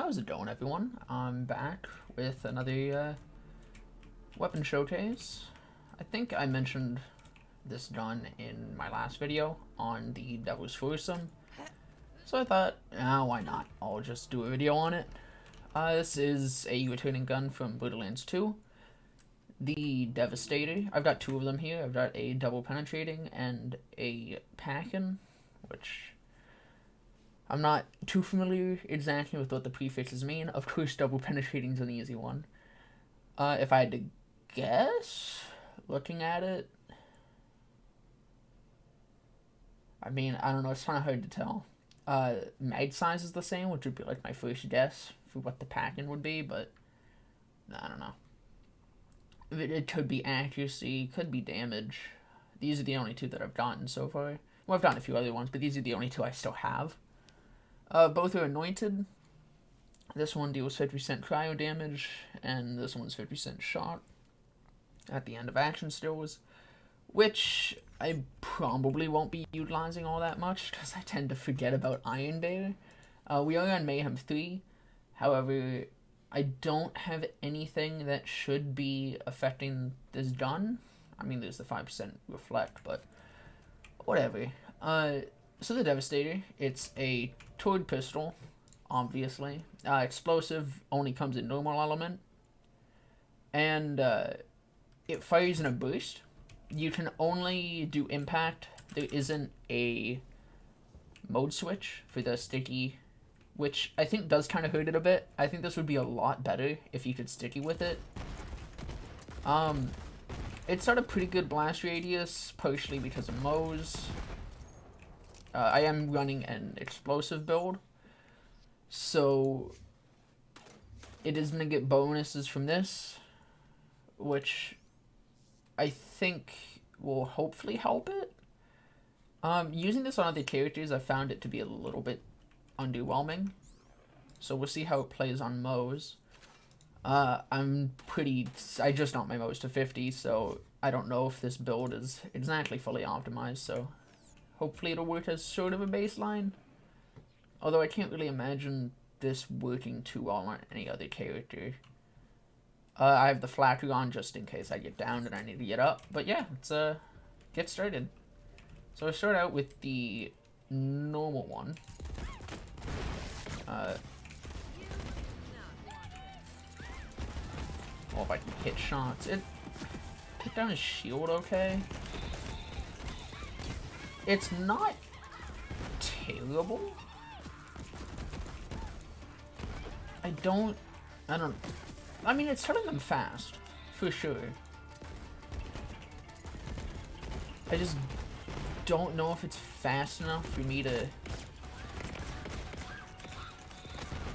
How's it going, everyone? I'm back with another weapon showcase. I think I mentioned this gun in my last video on the Devil's Foursome, so I thought, why not? I'll just do a video on it. This is a returning gun from Borderlands 2, the Devastator. I've got two of them here. I've got a double penetrating and a packin', which I'm not too familiar exactly with what the prefixes mean. Of course, double penetrating is an easy one. If I had to guess, looking at it, I mean, I don't know, it's kind of hard to tell. Mag size is the same, which would be like my first guess for what the packing would be, but I don't know. It could be accuracy, could be damage. These are the only two that I've gotten so far. Well, I've gotten a few other ones, but these are the only two I still have. Both are anointed. This one deals 50% cryo damage, and this one's 50% shot at the end of action stills, which I probably won't be utilizing all that much, because I tend to forget about Iron Bear. We are on Mayhem 3, however, I don't have anything that should be affecting this gun. I mean, there's the 5% reflect, but whatever. So the Devastator, it's a Torgue Pistol, obviously. Explosive only comes in normal element. And it fires in a burst. You can only do impact. There isn't a mode switch for the sticky, which I think does kind of hurt it a bit. I think this would be a lot better if you could sticky with it. It's got a pretty good blast radius, partially because of modes. I am running an explosive build, so it is going to get bonuses from this, which I think will hopefully help it. Using this on other characters, I found it to be a little bit underwhelming, so we'll see how it plays on Moes. I just got my Moes to 50, so I don't know if this build is exactly fully optimized, so hopefully it'll work as sort of a baseline. Although I can't really imagine this working too well on any other character. I have the flacker on just in case I get down and I need to get up. But yeah, let's get started. So I start out with the normal one. Well, if I can hit shots. It took down his shield okay. It's not terrible. I mean, it's telling them fast, for sure. I just don't know if it's fast enough for me to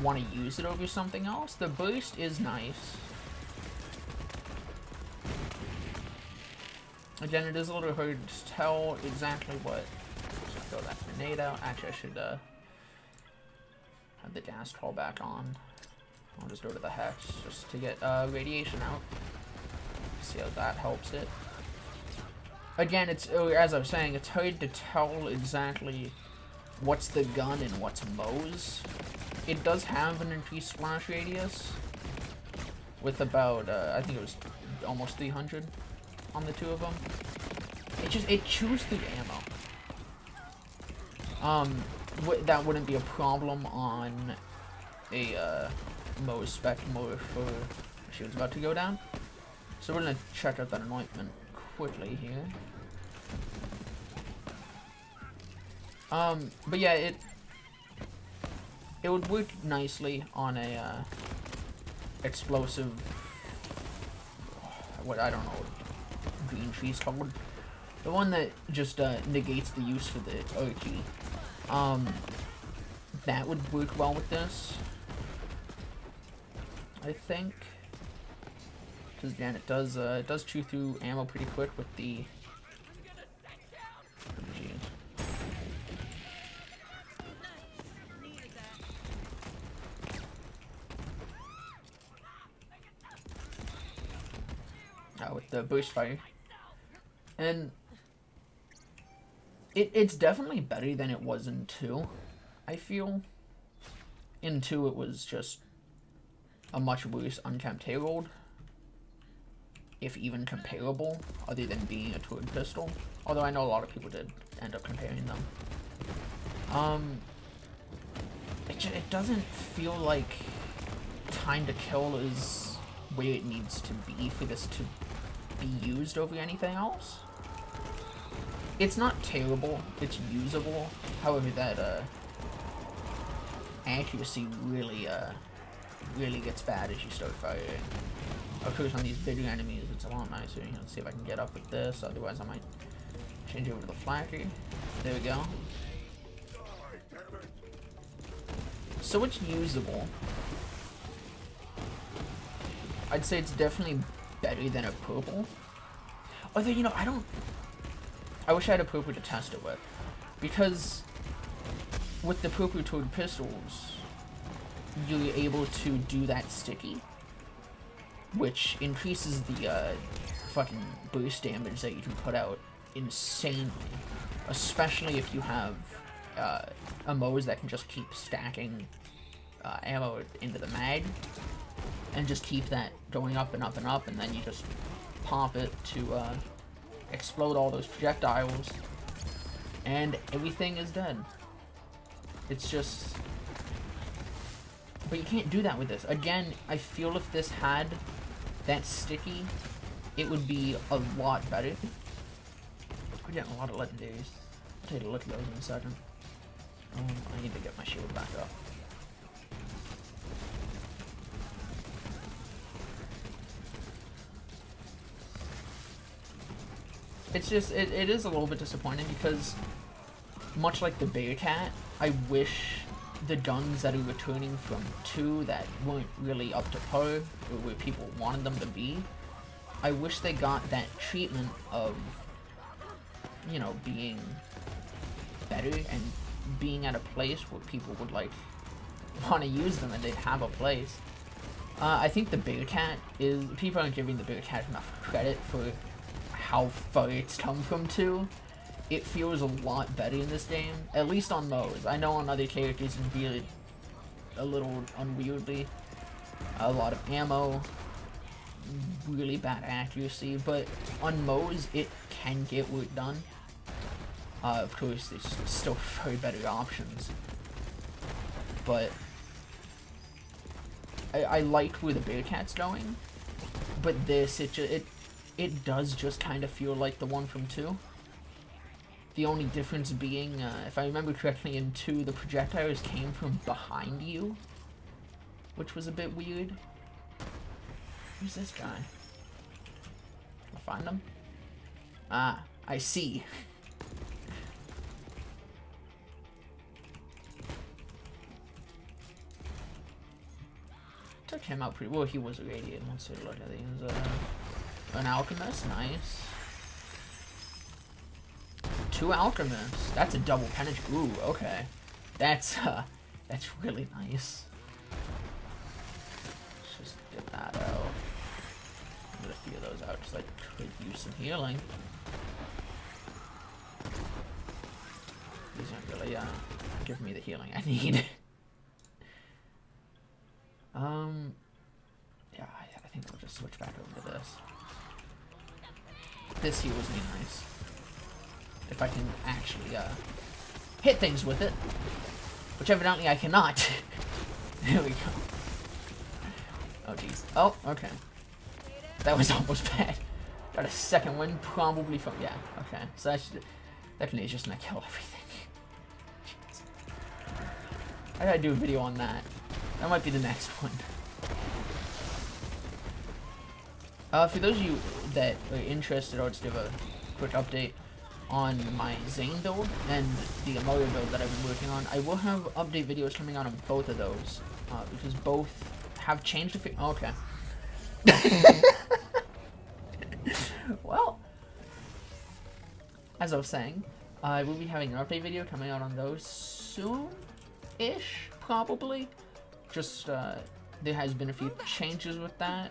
want to use it over something else. The burst is nice. Again, it is a little hard to tell exactly what. Just throw that grenade out. Actually, I should have the gas call back on. I'll just go to the hex just to get radiation out. See how that helps it. Again, it's as I was saying, it's hard to tell exactly what's the gun and what's Moe's. It does have an increased splash radius with about I think it was almost 300 on the two of them. It chews through ammo. That wouldn't be a problem on a Moe's spec mode for she was about to go down. So we're gonna check out that anointment quickly here. But yeah, it would work nicely on a explosive. What I don't know what green tree's called. The one that just negates the use for the OG. That would work well with this, I think. Because again, it does chew through ammo pretty quick with the. With the burst fire, and it's definitely better than it was in 2. I feel in 2 it was just a much worse Unkempt Harold, if even comparable, other than being a Torgue Pistol. Although I know a lot of people did end up comparing them. It doesn't feel like time to kill is where it needs to be for this to be used over anything else. It's not terrible, it's usable. However, that accuracy really gets bad as you start firing. Of course, on these bigger enemies, it's a lot nicer. You know, let's see if I can get up with this. Otherwise, I might change over to the flacker. There we go. So it's usable. I'd say it's definitely better than a purple. Although, you know, I wish I had a purple to test it with. Because with the purple Torgue Pistols, you're able to do that sticky, which increases the fucking burst damage that you can put out insanely. Especially if you have MOs that can just keep stacking ammo into the mag, and just keep that going up and up and up, and then you just pop it to explode all those projectiles, and everything is dead. It's just... But you can't do that with this. Again, I feel if this had that sticky, it would be a lot better. We're getting a lot of legendaries. I'll take a look at those in a second. I need to get my shield back up. It's just, it is a little bit disappointing because, much like the Bearcat, I wish the guns that are returning from 2 that weren't really up to par, or where people wanted them to be, I wish they got that treatment of, you know, being better and being at a place where people would, like, want to use them and they'd have a place. I think the Bearcat is, people aren't giving the Bearcat enough credit for how far it's come from 2. It feels a lot better in this game, at least on those. I know on other characters it can be a little unwieldy. A lot of ammo, really bad accuracy, but on Moe's it can get work done. Of course, there's still very better options, but I like where the Bearcat's going, but this, it does just kind of feel like the one from 2. The only difference being, if I remember correctly, in 2, the projectiles came from behind you, which was a bit weird. Who's this guy? Can I find him? Ah, I see. Took him out pretty well. He was a radiant. Let's take a look at these. An alchemist, nice. 2 alchemists. That's a double penetrate. Ooh, okay. That's really nice. Let's just get that out. Get a few of those out because I could use some healing. These aren't really giving me the healing I need. Yeah, I think we'll just switch back over to this. This heals me nice. If I can actually hit things with it, which evidently I cannot. There we go. Oh jeez. Oh, okay. That was almost bad. Got a second win, probably from, yeah, okay. So that can just not kill everything. Jeez. I gotta do a video on that. That might be the next one. For those of you that are interested, I'll just give a quick update on my Zane build and the Amoya build that I've been working on. I will have update videos coming out on both of those, because both have changed a okay. Well, as I was saying, I will be having an update video coming out on those soon-ish, probably. Just, there has been a few changes with that,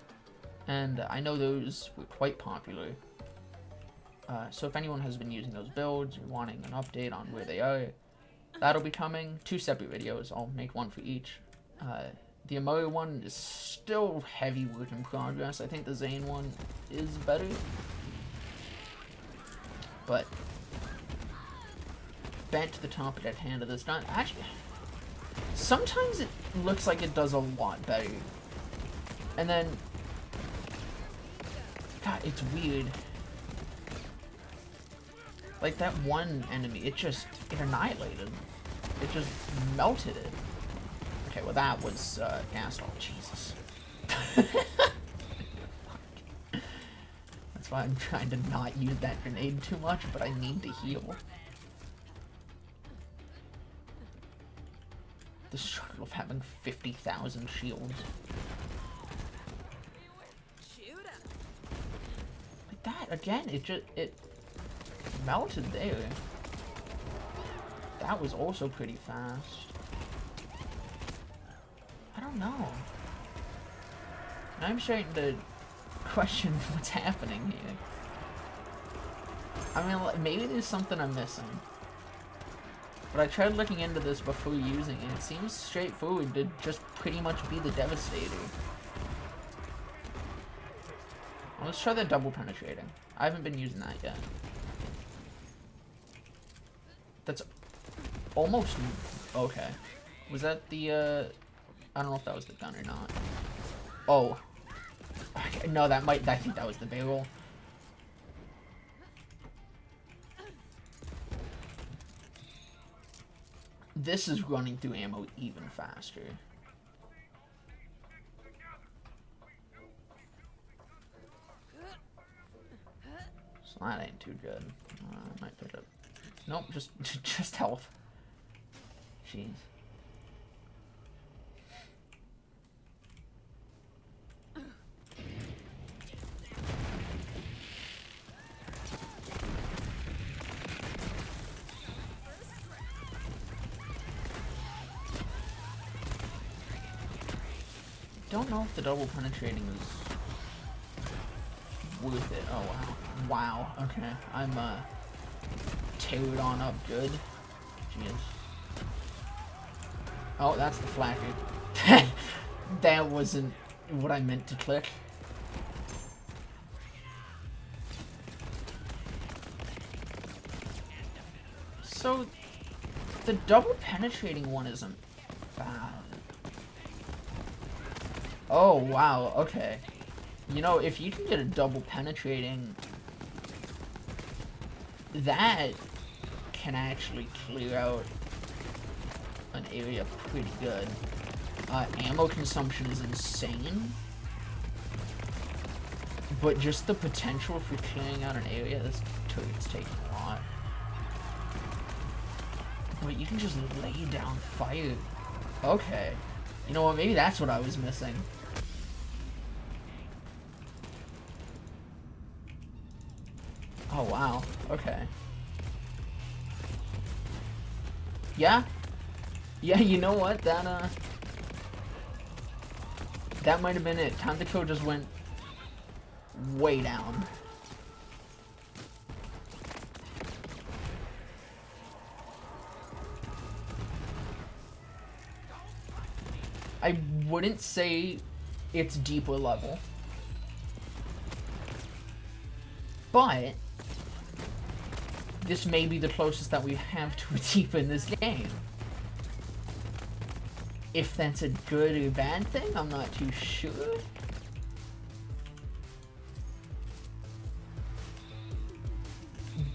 and I know those were quite popular. So if anyone has been using those builds or wanting an update on where they are, that'll be coming. 2 separate videos. I'll make one for each. The Amari one is still heavy work in progress. I think the Zane one is better. But back to the topic at hand of this. Not actually. Sometimes it looks like it does a lot better. And then, God, it's weird. Like that one enemy, it annihilated. It just melted it. Okay, well that was gas. Oh, Jesus. That's why I'm trying to not use that grenade too much, but I need to heal. The struggle of having 50,000 shields. Like that, again, it melted there. That was also pretty fast. I don't know. I'm starting to question what's happening here. I mean, maybe there's something I'm missing. But I tried looking into this before using it. It seems straightforward to just pretty much be the Devastator. Well, let's try the double penetrating. I haven't been using that yet. That's almost okay. Was that the I don't know if that was the gun or not. Oh. Okay, no, I think that was the barrel. This is running through ammo even faster. So that ain't too good. I might pick up. Nope, just health. Jeez. Don't know if the double penetrating is worth it. Oh wow. Wow. Okay. I'm tailored on up good. Jeez. Oh, that's the flacker. That wasn't what I meant to click. So the double penetrating one isn't bad. Oh, wow, okay. You know, if you can get a double penetrating, that can actually clear out an area pretty good. Ammo consumption is insane. But just the potential for clearing out an area, this turret's taking a lot. Wait, you can just lay down fire. Okay. You know what, maybe that's what I was missing. Oh, wow. Okay. Yeah? Yeah, you know what? That might have been it. Time to kill just went way down. I wouldn't say it's deeper level. But this may be the closest that we have to a deep in this game. If that's a good or bad thing, I'm not too sure.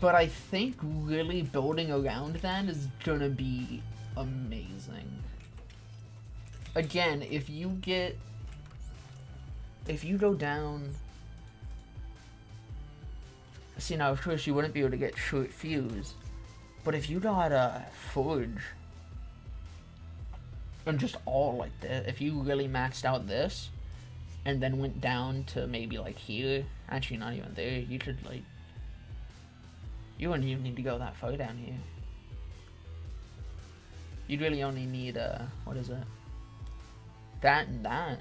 But I think really building around that is gonna be amazing. Again, if you go down... See, now, of course, you wouldn't be able to get short fuse, but if you got a forge, and just all like this, if you really maxed out this, and then went down to maybe like here, actually not even there, you could like, you wouldn't even need to go that far down here. You'd really only need, what is it? That and that.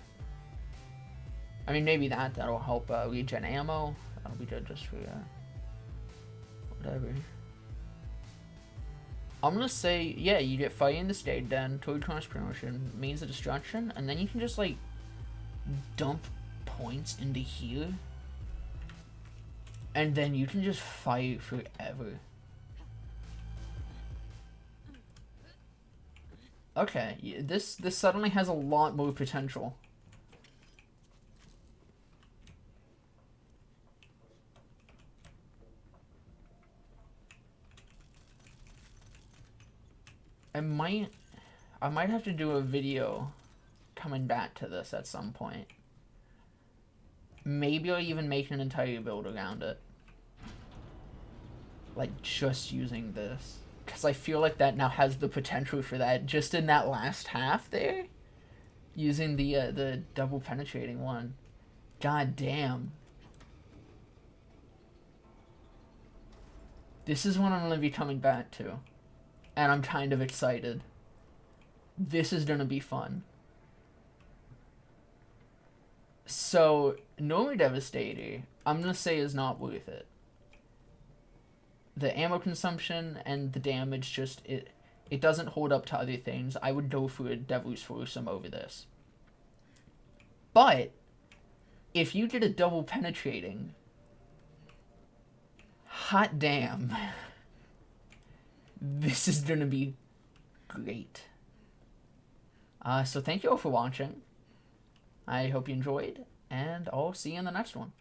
I mean, maybe that'll help regen ammo. That'll be good just for, whatever. I'm gonna say, yeah, you get fire in the state, then Torgue Cross Promotion, Means of Destruction, and then you can just, like, dump points into here. And then you can just fight forever. Okay, this suddenly has a lot more potential. I might have to do a video coming back to this at some point. Maybe I'll even make an entire build around it. Like, just using this. Because I feel like that now has the potential for that just in that last half there. Using the double penetrating one. God damn. This is what I'm going to be coming back to. And I'm kind of excited. This is going to be fun. So, normally Devastator, I'm going to say is not worth it. The ammo consumption and the damage just, it doesn't hold up to other things. I would go for a Devil's Foursome over this. But, if you did a double penetrating, hot damn, this is going to be great. So thank you all for watching. I hope you enjoyed, and I'll see you in the next one.